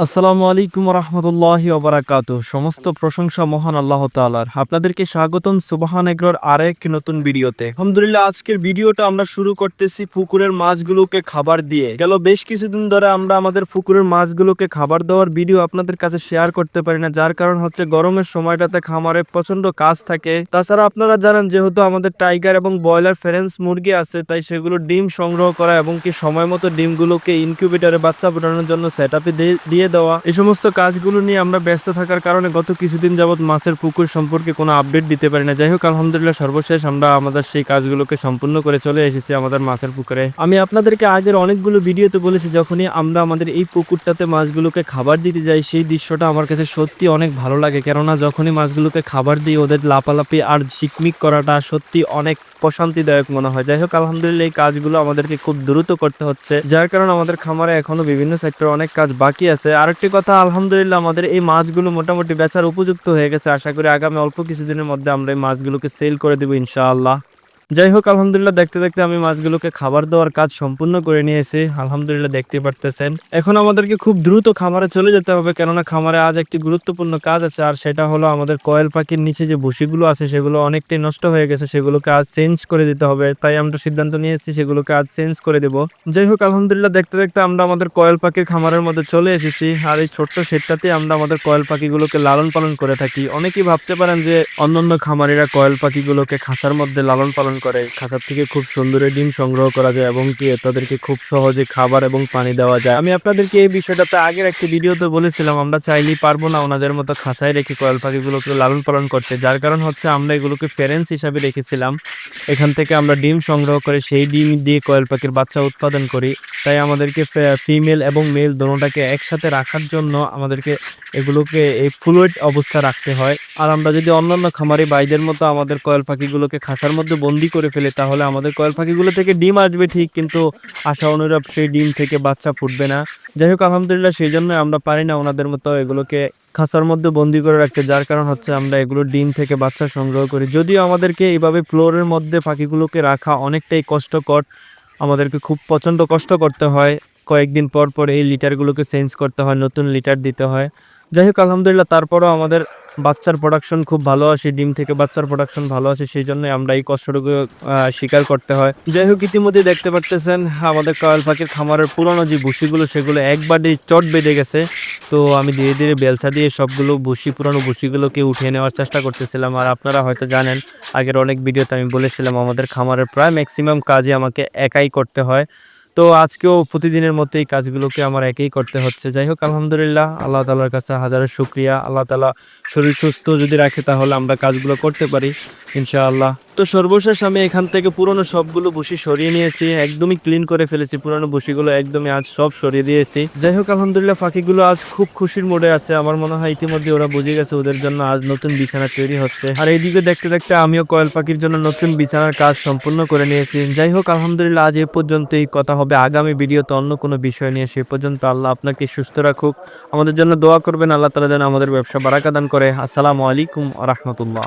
আসসালামু আলাইকুম রহমতুল্লাহি ওবারাকাতুহ। সমস্ত প্রশংসা মহান আল্লাহ তাআলার। আপনাদেরকে স্বাগতম সুবহান এগ্রোর আরেক নতুন ভিডিওতে। আলহামদুলিল্লাহ, আজকের ভিডিওটা আমরা শুরু করতেছি পুকুরের মাছগুলোকে খাবার দিয়ে। গেল বেশ কিছুদিন ধরে আমরা আমাদের পুকুরের মাছগুলোকে খাবার দেওয়ার ভিডিও আপনাদের কাছে শেয়ার করতে পারি না, যার কারণ হচ্ছে গরমের সময়টাতে খামারে প্রচন্ড কাজ থাকে। তাছাড়া আপনারা জানেন, যেহেতু আমাদের টাইগার এবং ব্রয়লার ফ্রেঞ্চ মুরগি আছে, তাই সেগুলো ডিম সংগ্রহ করা এবং কি সময় মতো ডিমগুলোকে ইনকিউবেটরে বাচ্চা ফোটানোর জন্য সেট আপে দিয়ে দেওয়া, এই সমস্ত কাজগুলো নিয়ে আমরা ব্যস্ত থাকার কারণে গত কিছুদিন যাবত মাছের পুকুর সম্পর্কে কোনো আপডেট দিতে পারি না। যাই হোক, আলহামদুলিল্লাহ সর্বশেষ আমরা আমাদের সেই কাজগুলোকে সম্পূর্ণ করে চলে এসেছি আমাদের মাছের পুকুরে। আমি আপনাদেরকে আগের অনেকগুলো ভিডিওতে বলেছি, যখনই আমরা আমাদের এই পুকুরটাতে মাছগুলোকে খাবার দিতে যাই, সেই দৃশ্যটা আমার কাছে সত্যি অনেক ভালো লাগে। কেননা যখনই মাছগুলোকে খাবার দিই, ওদের লাপালাপি আর ঝিকমিক করাটা সত্যি অনেক প্রশান্তিদায়ক মনে হয়। যাই হোক, আলহামদুলিল্লাহ এই কাজগুলো আমাদেরকে খুব দ্রুত করতে হচ্ছে, যার কারণে আমাদের খামারে এখনো বিভিন্ন সেক্টরে অনেক কাজ বাকি আছে। আরেকটি কথা, আলহামদুলিল্লাহ আমাদের এই মাছগুলো মোটামুটি বেচার উপযুক্ত হয়ে গেছে। আশা করি আগামী অল্প কিছুদিনের মধ্যে আমরা এই মাছগুলোকে সেল করে দেবো ইনশাআল্লাহ। যাই হোক, আলহামদুলিল্লাহ দেখতে দেখতে আমি মাছগুলোকে খাবার দেওয়ার কাজ সম্পূর্ণ করে নিয়েছি। আলহামদুলিল্লাহ দেখতে পারতেছেন, এখন আমাদেরকে খুব দ্রুত খামারে চলে যেতে হবে, কেননা খামারে আজ একটি গুরুত্বপূর্ণ কাজ আছে। আর সেটা হলো আমাদের কয়েল পাখির নিচে যে ভুসিগুলো আছে সেগুলো অনেকটাই নষ্ট হয়ে গেছে, সেগুলোকে আজ চেঞ্জ করে দিতে হবে। তাই আমরা সিদ্ধান্ত নিয়েছি সেগুলোকে আজ চেঞ্জ করে দেব। যাই হোক, আলহামদুলিল্লাহ দেখতে দেখতে আমরা আমাদের কয়েল পাখির খামারের মধ্যে চলে এসেছি। আর এই ছোট্ট শেডটাতে আমরা আমাদের কয়েল পাখিগুলোকে লালন পালন করে থাকি। অনেকেই ভাবতে পারেন যে অন্যান্য খামারিরা কয়েল পাখিগুলোকে খাঁচার মধ্যে লালন পালন করে, খাঁচার থেকে খুব সুন্দর ডিম সংগ্রহ করা যায় এবং কি তাদেরকে খুব সহজে খাবার এবং পানি দেওয়া যায়। আমি আপনাদেরকে এই বিষয়টাতে আগের একটি ভিডিওতে বলেছিলাম, আমরা চাইলেই পারবো না ওনাদের মতো খাঁচায় রেখে কয়েল পাখিগুলোকে লালন পালন করতে, যার কারণ হচ্ছে আমরা এগুলোকে ফেরেন্স হিসাবে রেখেছিলাম। এখান থেকে আমরা ডিম সংগ্রহ করে সেই ডিম দিয়ে কয়েল পাখির বাচ্চা উৎপাদন করি। তাই আমাদেরকে ফিমেল এবং মেল দোনোটাকে একসাথে রাখার জন্য আমাদেরকে এগুলোকে এই ফ্লুইড অবস্থা রাখতে হয়। আর আমরা যদি অন্যান্য খামারি ভাইদের মতো আমাদের কয়েল পাখিগুলোকে খাঁচার মধ্যে বন্দি করে ফেলি, তাহলে আমাদের কয়েল পাখিগুলো থেকে ডিম আসবে ঠিক, কিন্তু আশা অনুরূপ সেই ডিম থেকে বাচ্চা ফুটবে না। যাই হোক, আলহামদুলিল্লাহ সেই জন্য আমরা পারি না ওনাদের মতো এগুলোকে খাঁচার মধ্যে বন্দি করে রাখতে, যার কারণ হচ্ছে আমরা এগুলো ডিম থেকে বাচ্চা সংগ্রহ করি। যদিও আমাদেরকে এইভাবে ফ্লোরের মধ্যে পাখিগুলোকে রাখা অনেকটাই কষ্টকর, আমাদেরকে খুব প্রচণ্ড কষ্ট করতে হয়। কয়েকদিন পর পর এই লিটারগুলোকে চেঞ্জ করতে হয়, নতুন লিটার দিতে হয়। যাই হোক, আলহামদুলিল্লাহ তারপরও আমাদের বাচ্চার প্রোডাকশন খুব ভালো আসে, ডিম থেকে বাচ্চার প্রোডাকশন ভালো আসে, সেই জন্য আমরা এই কষ্টটুকু স্বীকার করতে হয়। যাই হোক, ইতিমধ্যে দেখতে পারতেছেন আমাদের কয়েল পাখির খামারের পুরনো যে ভুসিগুলো সেগুলো একবারে চট বেঁধে গেছে। তো আমি ধীরে ধীরে বেলসা দিয়ে সবগুলো পুরনো ভুসিগুলোকে উঠিয়ে নেওয়ার চেষ্টা করতেছিলাম। আর আপনারা হয়তো জানেন, আগের অনেক ভিডিওতে আমি বলেছিলাম আমাদের খামারের প্রায় ম্যাক্সিমাম কাজই আমাকে একাই করতে হয়। তো আজকেও প্রতিদিনের মতো এই কাজগুলোকে আমার একাই করতে হচ্ছে। যাই হোক, আলহামদুলিল্লাহ আল্লাহ তাআলার কাছে হাজারো শুকরিয়া। আল্লাহ তাআলা শরীর সুস্থ যদি রাখে তাহলে আমরা কাজগুলো করতে পারি ইনশাআল্লাহ। তো সর্বশেষ আমি এখান থেকে পুরনো সবগুলো ভুসি সরিয়ে নিয়েছি, একদমই ক্লিন করে ফেলেছি। পুরনো ভুসিগুলো একদমই আজ সব সরিয়ে দিয়েছি। যাই হোক, আলহামদুলিল্লাহ পাখিগুলো আজ খুব খুশির মোডে আছে। আমার মনে হয় ইতিমধ্যে ওরা বুঝে গেছে ওদের জন্য আজ নতুন বিছানা তৈরি হচ্ছে। আর এইদিকে দেখতে দেখতে আমিও কয়েল পাখির জন্য নতুন বিছানার কাজ সম্পূর্ণ করে নিয়েছি। যাই হোক, আলহামদুলিল্লাহ আজ এ পর্যন্তই। কথা হবে আগামী ভিডিওতে অন্য কোনো বিষয় নিয়ে। সে পর্যন্ত আল্লাহ আপনাকে সুস্থ রাখুক। আমাদের জন্য দোয়া করবেন, আল্লাহ তাআলা যেন আমাদের ব্যবসা বারাকা দান করে। আসসালামু আলাইকুম ওয়া রাহমাতুল্লাহ।